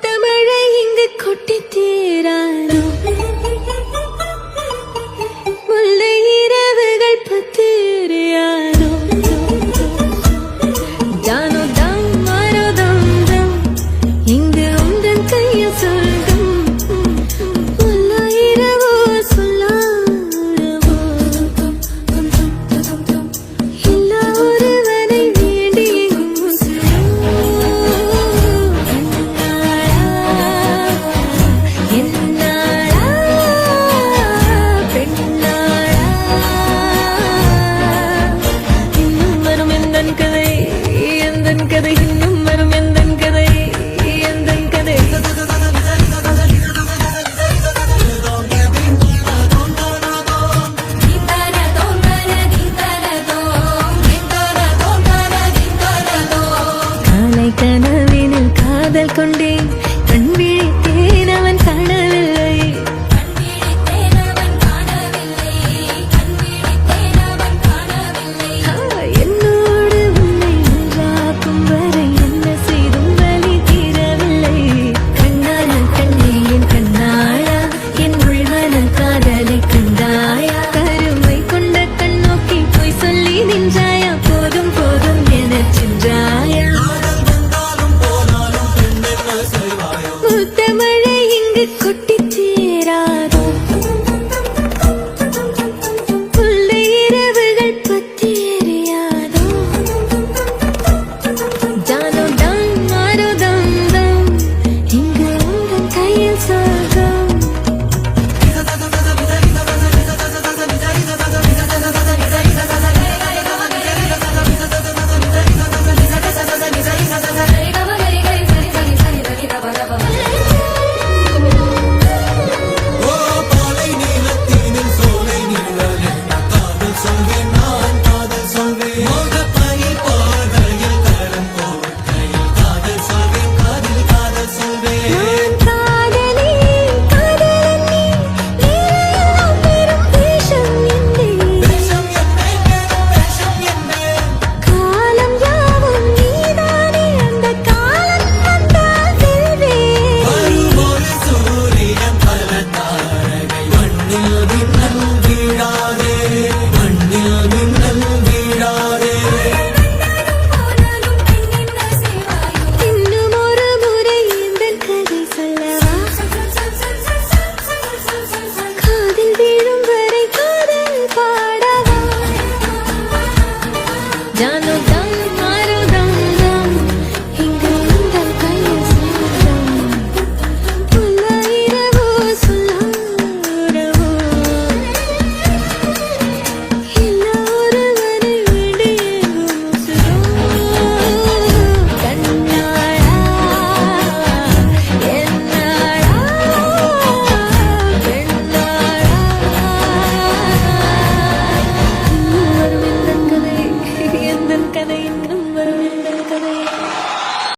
தமிழை இங்கு கொட்டி தீரானோ முல்லை இரவுகள் பத்திரியானோ ஜானோ தம் மாரோ தம் தம் இங்கு உந்தன் கையில் சொல்கம் முல்லை இரவோ சொல்லாரவோ எல்லா ஒருவனை வேண்டி எங்கும் கதை இன்னும் வரும் எந்தன் கதை எந்தன் கதை காலை கனவினில் காதல் கொண்டேன் கண் விழித்தேன் அவன் காணவில்லை என்னோடு உன்னை ஒன்றாக்கும் வரை என்ன செய்தும் வலி தீரவில்லை கண்ணான கண்ணே என் கண்ணாளா என் உள்மன காதலை கண்டாயா கருமை கொண்ட கண்ணோக்கி போய் சொல்லி நின்றாயா போதும் போதும் எனச் சென்றாயா முத்தமழை இங்கு கொட்டித் தீராதோ முல்லை இரவுகள் பத்தி எரியாதோ ஜானோ தம் மாரோ தம் தம் இங்கு உந்தன் கையில் சொர்க்கம் நான் காதலி காதலன் நீ நீரெல்லாம் பெரும் வேஷம் என்னே காலம் யாவும் நீதானே அந்த காலம் வந்தால் செல்வேன் இன்னும் ஒரு முறை எந்தன் கதை சொல்லவா காதில் விழும் வரை காதல் பாடவா ஜானோ